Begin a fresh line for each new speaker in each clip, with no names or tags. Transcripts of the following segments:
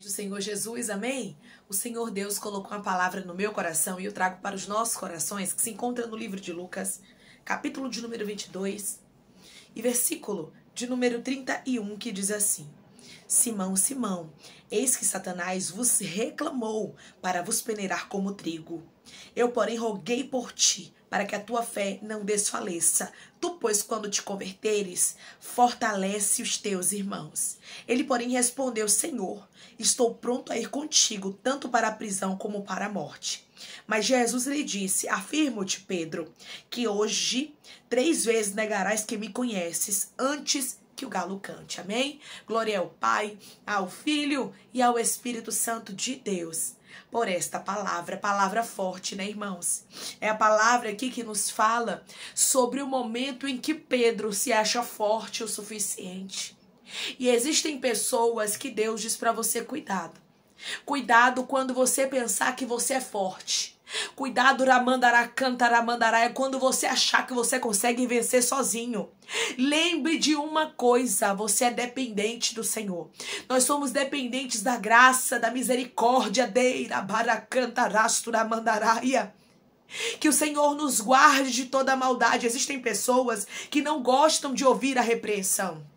Do Senhor Jesus, amém? O Senhor Deus colocou uma palavra no meu coração e eu trago para os nossos corações, que se encontra no livro de Lucas, capítulo de número 22 e versículo de número 31, que diz assim: Simão, Simão, eis que Satanás vos reclamou para vos peneirar como trigo. Eu, porém, roguei por ti, para que a tua fé não desfaleça. Tu, pois, quando te converteres, fortalece os teus irmãos. Ele, porém, respondeu: Senhor, estou pronto a ir contigo, tanto para a prisão como para a morte. Mas Jesus lhe disse: Afirmo-te, Pedro, que hoje 3 vezes negarás que me conheces, antes que o galo cante. Amém? Glória ao Pai, ao Filho e ao Espírito Santo de Deus por esta palavra forte, né, irmãos? É a palavra aqui que nos fala sobre o momento em que Pedro se acha forte o suficiente. E existem pessoas que Deus diz para você: cuidado. Cuidado quando você pensar que você é forte. Cuidado, ramandará, cantaramandará, é quando você achar que você consegue vencer sozinho. Lembre de uma coisa: você é dependente do Senhor. Nós somos dependentes da graça, da misericórdia deira, baracantarasturamandaráia. Que o Senhor nos guarde de toda maldade. Existem pessoas que não gostam de ouvir a repreensão.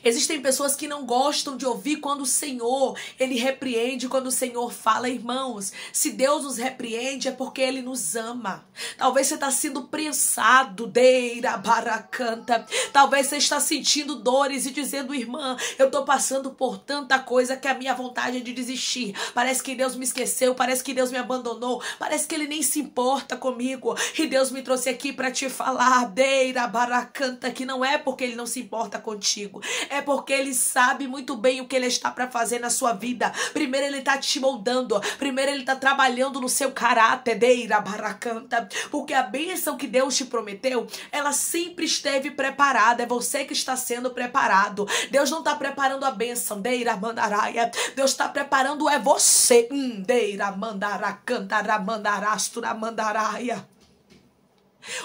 Existem pessoas que não gostam de ouvir quando o Senhor, Ele repreende, quando o Senhor fala. Irmãos, se Deus nos repreende é porque Ele nos ama. Talvez você está sendo prensado, deira, baracanta. Talvez você está sentindo dores e dizendo: irmã, eu estou passando por tanta coisa que a minha vontade é de desistir. Parece que Deus me esqueceu, parece que Deus me abandonou, parece que Ele nem se importa comigo. E Deus me trouxe aqui para te falar, deira, baracanta, que não é porque Ele não se importa contigo. É porque Ele sabe muito bem o que Ele está para fazer na sua vida. Primeiro Ele está te moldando. Primeiro Ele está trabalhando no seu caráter. Deira, baracanta. Porque a bênção que Deus te prometeu, ela sempre esteve preparada. É você que está sendo preparado. Deus não está preparando a bênção. Deira, mandaraia. Deus está preparando é você. Deira, mandaracanta, ramandarastura, mandaraia.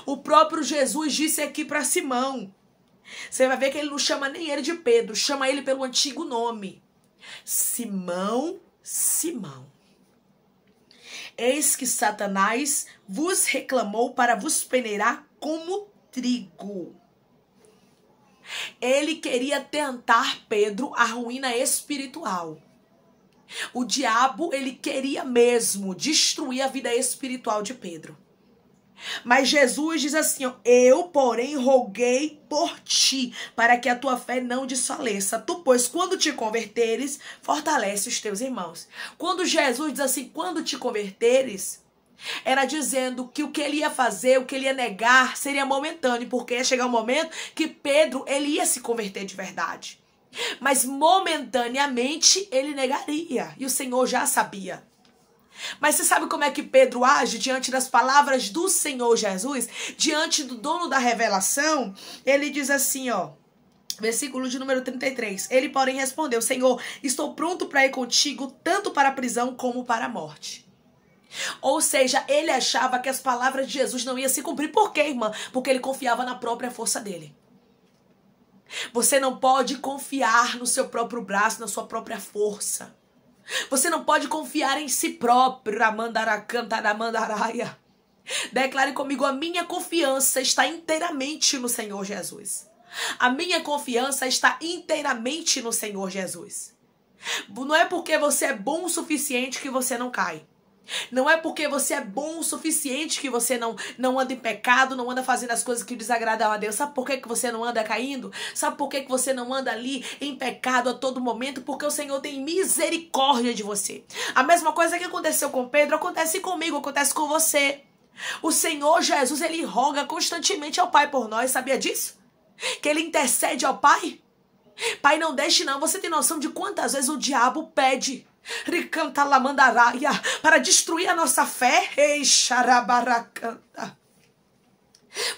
O próprio Jesus disse aqui para Simão. Você vai ver que ele não chama nem ele de Pedro, chama ele pelo antigo nome. Simão, Simão. Eis que Satanás vos reclamou para vos peneirar como trigo. Ele queria tentar Pedro a ruína espiritual. O diabo, ele queria mesmo destruir a vida espiritual de Pedro. Mas Jesus diz assim: eu, porém, roguei por ti, para que a tua fé não desfaleça. Tu, pois, quando te converteres, fortalece os teus irmãos. Quando Jesus diz assim, quando te converteres, era dizendo que o que ele ia fazer, o que ele ia negar, seria momentâneo, porque ia chegar um momento que Pedro, ele ia se converter de verdade. Mas momentaneamente ele negaria, e o Senhor já sabia. Mas você sabe como é que Pedro age diante das palavras do Senhor Jesus? Diante do dono da revelação, ele diz assim, ó, versículo de número 33. Ele, porém, respondeu: Senhor, estou pronto para ir contigo, tanto para a prisão como para a morte. Ou seja, ele achava que as palavras de Jesus não iam se cumprir. Por quê, irmã? Porque ele confiava na própria força dele. Você não pode confiar no seu próprio braço, na sua própria força. Você não pode confiar em si próprio. Declare comigo: a minha confiança está inteiramente no Senhor Jesus. A minha confiança está inteiramente no Senhor Jesus. Não é porque você é bom o suficiente que você não cai. Não é porque você é bom o suficiente que você não anda em pecado, não anda fazendo as coisas que desagradam a Deus. Sabe por que você não anda caindo? Sabe por que você não anda ali em pecado a todo momento? Porque o Senhor tem misericórdia de você. A mesma coisa que aconteceu com Pedro, acontece comigo, acontece com você. O Senhor Jesus, Ele roga constantemente ao Pai por nós, sabia disso? Que Ele intercede ao Pai. Pai, não deixe não. Você tem noção de quantas vezes o diabo pede para destruir a nossa fé?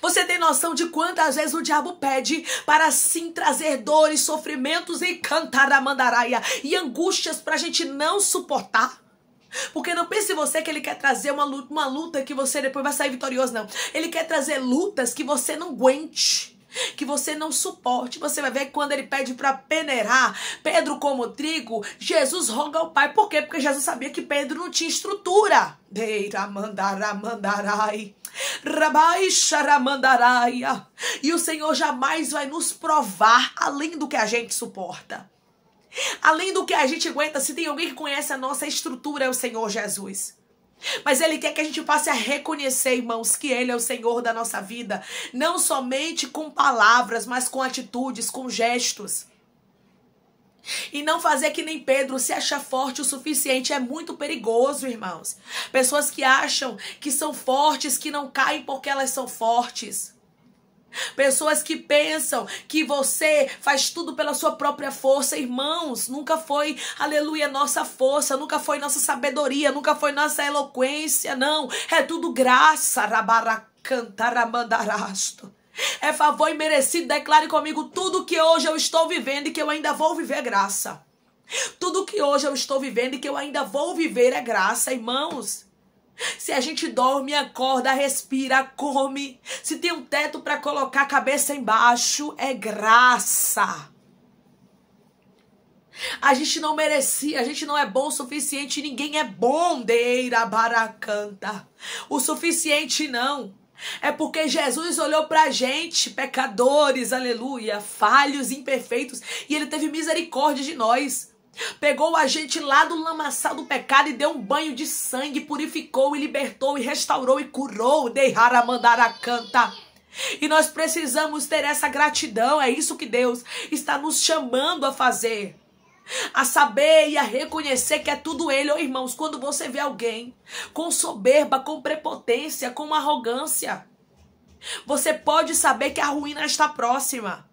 Você tem noção de quantas vezes o diabo pede para sim trazer dores, sofrimentos e angústias para a gente não suportar? Porque não pense você que ele quer trazer uma luta que você depois vai sair vitorioso, não. Ele quer trazer lutas que você não aguente. que você não suporte. Você vai ver que quando ele pede para peneirar Pedro como trigo, Jesus roga ao Pai. Por quê? Porque Jesus sabia que Pedro não tinha estrutura. E o Senhor jamais vai nos provar além do que a gente suporta, além do que a gente aguenta. Se tem alguém que conhece a nossa estrutura, é o Senhor Jesus. Mas Ele quer que a gente passe a reconhecer, irmãos, que Ele é o Senhor da nossa vida. Não somente com palavras, mas com atitudes, com gestos. E não fazer que nem Pedro, se achar forte o suficiente. É muito perigoso, irmãos. Pessoas que acham que são fortes, que não caem porque elas são fortes. Pessoas que pensam que você faz tudo pela sua própria força. Irmãos, nunca foi, aleluia, nossa força, nunca foi nossa sabedoria, nunca foi nossa eloquência, não. É tudo graça, rabaracantaramandarasto. É favor imerecido. Declare comigo: tudo que hoje eu estou vivendo e que eu ainda vou viver é graça. Tudo que hoje eu estou vivendo e que eu ainda vou viver é graça, irmãos. Se a gente dorme, acorda, respira, come, se tem um teto para colocar a cabeça embaixo, é graça. A gente não merecia, a gente não é bom o suficiente, ninguém é bom, deira baracanta. O suficiente não. É porque Jesus olhou pra gente, pecadores, aleluia, falhos, imperfeitos, e Ele teve misericórdia de nós. Pegou a gente lá do lamaçal do pecado e deu um banho de sangue, purificou e libertou e restaurou e curou. Deiramandaracanta. E nós precisamos ter essa gratidão. É isso que Deus está nos chamando a fazer. A saber e a reconhecer que é tudo Ele. Oh, irmãos, quando você vê alguém com soberba, com prepotência, com arrogância, você pode saber que a ruína está próxima.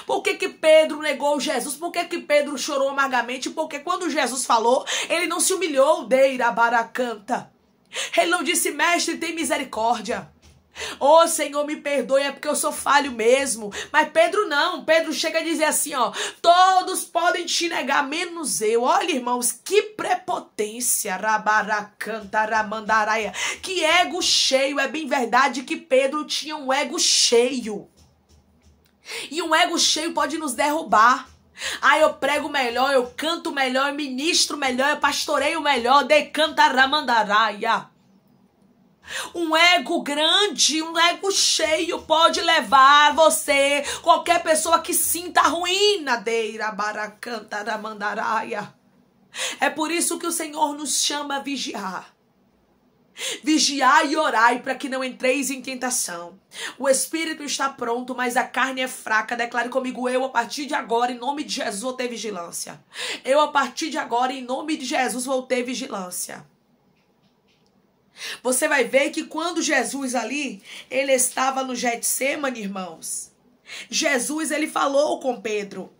Por que Pedro negou Jesus? Por que Pedro chorou amargamente? Porque quando Jesus falou, ele não se humilhou. Deira baracanta. Ele não disse: mestre, tem misericórdia. Oh, Senhor, me perdoe, é porque eu sou falho mesmo. Mas Pedro não. Pedro chega a dizer assim, ó: todos podem te negar, menos eu. Olha, irmãos, que prepotência. Rabaracanta, ramandaraia. Que ego cheio. É bem verdade que Pedro tinha um ego cheio. E um ego cheio pode nos derrubar. Ah, eu prego melhor, eu canto melhor, eu ministro melhor, eu pastoreio melhor. Decanta ramandaraia. Um ego grande, um ego cheio pode levar você, qualquer pessoa que sinta a ruína. Deira baracanta ramandaraia. É por isso que o Senhor nos chama a vigiar. Vigiai e orai para que não entreis em tentação. O espírito está pronto, mas a carne é fraca. Declare comigo: eu a partir de agora, em nome de Jesus, vou ter vigilância. Eu a partir de agora, em nome de Jesus, vou ter vigilância. Você vai ver que quando Jesus ali, ele estava no Getsemane, irmãos, Jesus, ele falou com Pedro.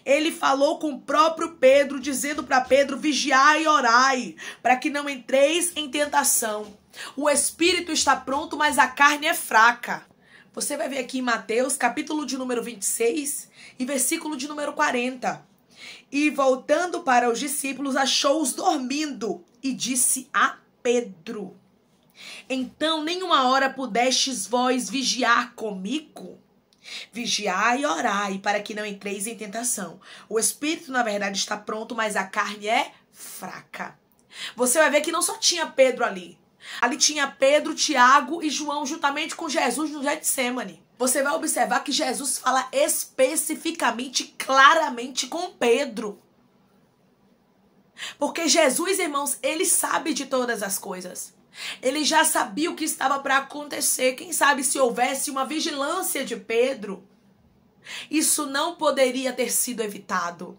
Ele falou com o próprio Pedro, dizendo para Pedro: vigiai e orai, para que não entreis em tentação. O espírito está pronto, mas a carne é fraca. Você vai ver aqui em Mateus, capítulo de número 26 e versículo de número 40. E voltando para os discípulos, achou-os dormindo e disse a Pedro: então nenhuma hora pudestes vós vigiar comigo? Vigiai e orai para que não entreis em tentação. O espírito, na verdade, está pronto, mas a carne é fraca. Você vai ver que não só tinha Pedro ali. Ali tinha Pedro, Tiago e João, juntamente com Jesus no Getsemane. Você vai observar que Jesus fala especificamente, claramente com Pedro. Porque Jesus, irmãos, ele sabe de todas as coisas. Ele já sabia o que estava para acontecer. Quem sabe se houvesse uma vigilância de Pedro, isso não poderia ter sido evitado.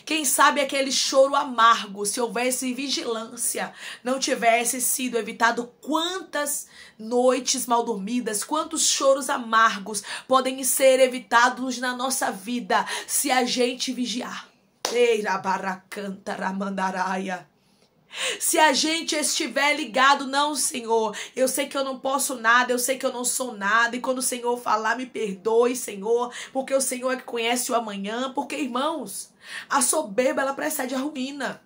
Quem sabe aquele choro amargo, se houvesse vigilância, não tivesse sido evitado. Quantas noites mal dormidas, quantos choros amargos podem ser evitados na nossa vida se a gente vigiar. Eira baracanta ramandaraia. Se a gente estiver ligado: não, Senhor, eu sei que eu não posso nada, eu sei que eu não sou nada, e quando o Senhor falar, me perdoe, Senhor, porque o Senhor é que conhece o amanhã. Porque, irmãos, a soberba, ela precede a ruína.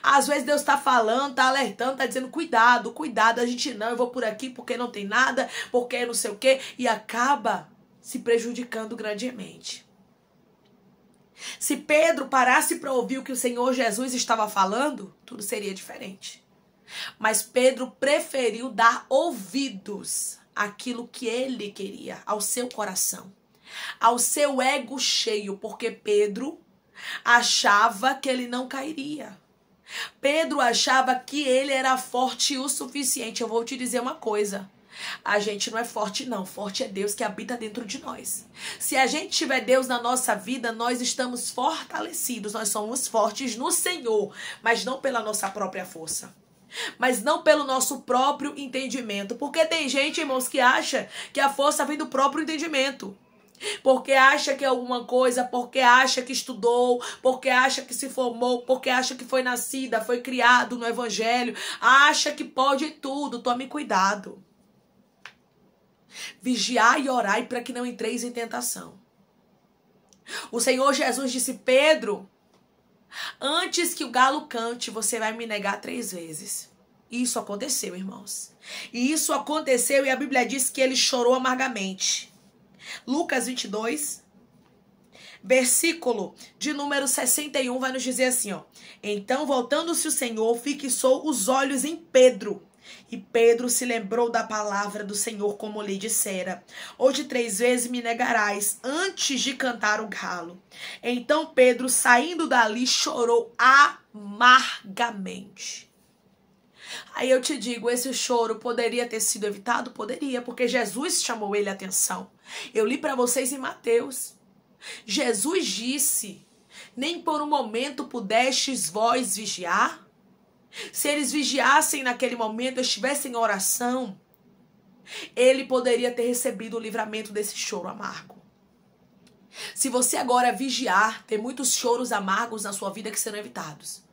Às vezes Deus está falando, está alertando, está dizendo: cuidado, a gente não, eu vou por aqui porque não tem nada, porque não sei o quê, e acaba se prejudicando grandemente. Se Pedro parasse para ouvir o que o Senhor Jesus estava falando, tudo seria diferente. Mas Pedro preferiu dar ouvidos àquilo que ele queria, ao seu coração, ao seu ego cheio, porque Pedro achava que ele não cairia. Pedro achava que ele era forte o suficiente. Eu vou te dizer uma coisa. A gente não é forte não, forte é Deus que habita dentro de nós. Se a gente tiver Deus na nossa vida, nós estamos fortalecidos, nós somos fortes no Senhor, mas não pela nossa própria força, mas não pelo nosso próprio entendimento, porque tem gente, irmãos, que acha que a força vem do próprio entendimento, porque acha que é alguma coisa, porque acha que estudou, porque acha que se formou, porque acha que foi nascida, foi criado no evangelho, acha que pode tudo. Tome cuidado. Vigiai e orai para que não entreis em tentação. O Senhor Jesus disse: Pedro, antes que o galo cante, você vai me negar 3 vezes. Isso aconteceu, irmãos. E isso aconteceu e a Bíblia diz que ele chorou amargamente. Lucas 22, versículo de número 61 vai nos dizer assim, ó. Então, voltando-se o Senhor, fixou os olhos em Pedro. E Pedro se lembrou da palavra do Senhor, como lhe dissera: hoje 3 vezes me negarás, antes de cantar o galo. Então Pedro, saindo dali, chorou amargamente. Aí eu te digo, esse choro poderia ter sido evitado? Poderia, porque Jesus chamou ele a atenção. Eu li para vocês em Mateus. Jesus disse: nem por um momento pudestes vós vigiar? Se eles vigiassem naquele momento, estivessem em oração, ele poderia ter recebido o livramento desse choro amargo. Se você agora vigiar, tem muitos choros amargos na sua vida que serão evitados.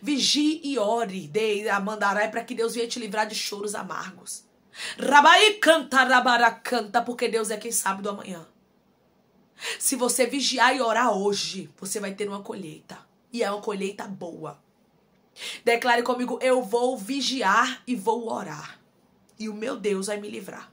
Vigie e ore, dê a mandarai para que Deus venha te livrar de choros amargos. Rabai canta, rabara canta, porque Deus é quem sabe do amanhã. Se você vigiar e orar hoje, você vai ter uma colheita. E é uma colheita boa. Declare comigo: eu vou vigiar e vou orar, e o meu Deus vai me livrar.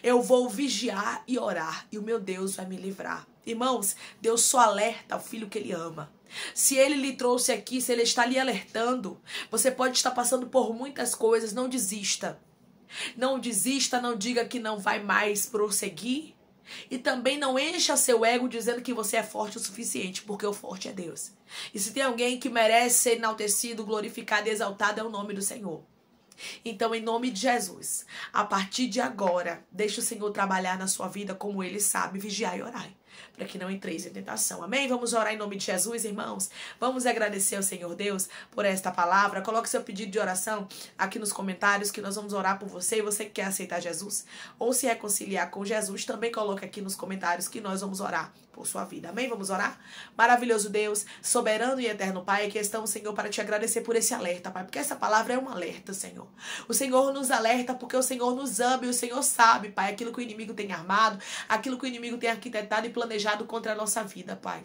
Eu vou vigiar e orar, e o meu Deus vai me livrar. Irmãos, Deus só alerta o filho que ele ama. Se ele lhe trouxe aqui, se ele está lhe alertando, você pode estar passando por muitas coisas. Não desista. Não desista, não diga que não vai mais prosseguir. E também não encha seu ego dizendo que você é forte o suficiente, porque o forte é Deus. E se tem alguém que merece ser enaltecido, glorificado e exaltado, é o nome do Senhor. Então, em nome de Jesus, a partir de agora, deixe o Senhor trabalhar na sua vida como Ele sabe, vigiar e orar, para que não entreis em tentação. Amém? Vamos orar em nome de Jesus, irmãos. Vamos agradecer ao Senhor Deus por esta palavra. Coloque seu pedido de oração aqui nos comentários, que nós vamos orar por você. E você que quer aceitar Jesus ou se reconciliar com Jesus, também coloque aqui nos comentários que nós vamos orar por sua vida. Amém? Vamos orar? Maravilhoso Deus, soberano e eterno Pai, aqui estamos, Senhor, para te agradecer por esse alerta, Pai, porque essa palavra é um alerta, Senhor. O Senhor nos alerta porque o Senhor nos ama e o Senhor sabe, Pai, aquilo que o inimigo tem armado, aquilo que o inimigo tem arquitetado e planejado contra a nossa vida, Pai.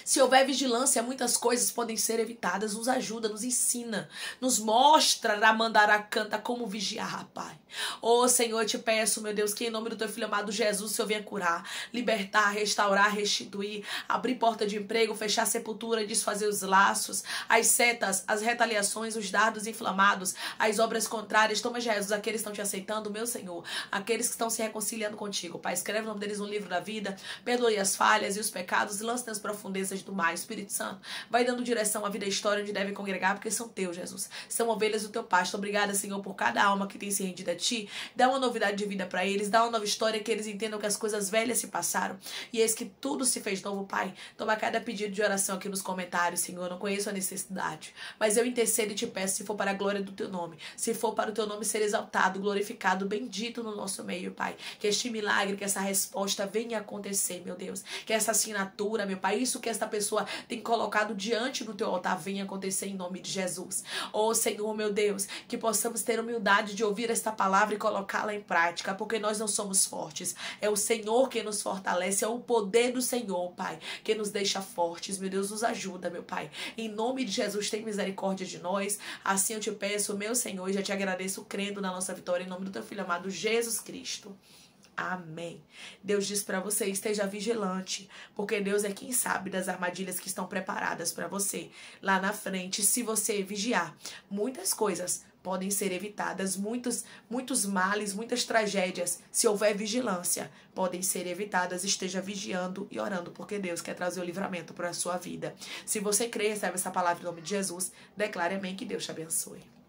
Se houver vigilância, muitas coisas podem ser evitadas. Nos ajuda, nos ensina, nos mostra, Ramandará canta, como vigiar, Pai. Oh, Senhor, eu te peço, meu Deus, que em nome do teu filho amado Jesus, o Senhor venha curar, libertar, restaurar, restituir, abrir porta de emprego, fechar a sepultura, desfazer os laços, as setas, as retaliações, os dardos inflamados, as obras contrárias. Toma, Jesus, aqueles que estão te aceitando, meu Senhor, aqueles que estão se reconciliando contigo, Pai. Escreve o nome deles no livro da vida, perdoe as falhas e os pecados e lance nas profundezas do mar. Espírito Santo, vai dando direção à vida e história onde devem congregar, porque são teus, Jesus. São ovelhas do teu pasto. Obrigada, Senhor, por cada alma que tem se rendido a ti. Dá uma novidade de vida para eles, dá uma nova história, que eles entendam que as coisas velhas se passaram e eis que tudo se fez novo, Pai. Toma cada pedido de oração aqui nos comentários, Senhor. Eu não conheço a necessidade, mas eu intercedo e te peço, se for para a glória do teu nome, se for para o teu nome ser exaltado, glorificado, bendito no nosso meio, Pai. Que este milagre, que essa resposta venha acontecer, meu Deus. Que essa assinatura, meu Pai, isso que esta pessoa tem colocado diante do teu altar venha acontecer em nome de Jesus. Oh, Senhor, meu Deus, que possamos ter humildade de ouvir esta palavra e colocá-la em prática, porque nós não somos fortes. É o Senhor que nos fortalece, é o poder do Senhor, Pai, que nos deixa fortes. Meu Deus, nos ajuda, meu Pai. Em nome de Jesus, tem misericórdia de nós. Assim eu te peço, meu Senhor, e já te agradeço crendo na nossa vitória, em nome do teu Filho amado Jesus Cristo. Amém. Deus diz para você, esteja vigilante, porque Deus é quem sabe das armadilhas que estão preparadas para você lá na frente. Se você vigiar, muitas coisas podem ser evitadas, muitos males, muitas tragédias, se houver vigilância, podem ser evitadas. Esteja vigiando e orando, porque Deus quer trazer o livramento para a sua vida. Se você crê, recebe essa palavra em nome de Jesus, declare amém, que Deus te abençoe.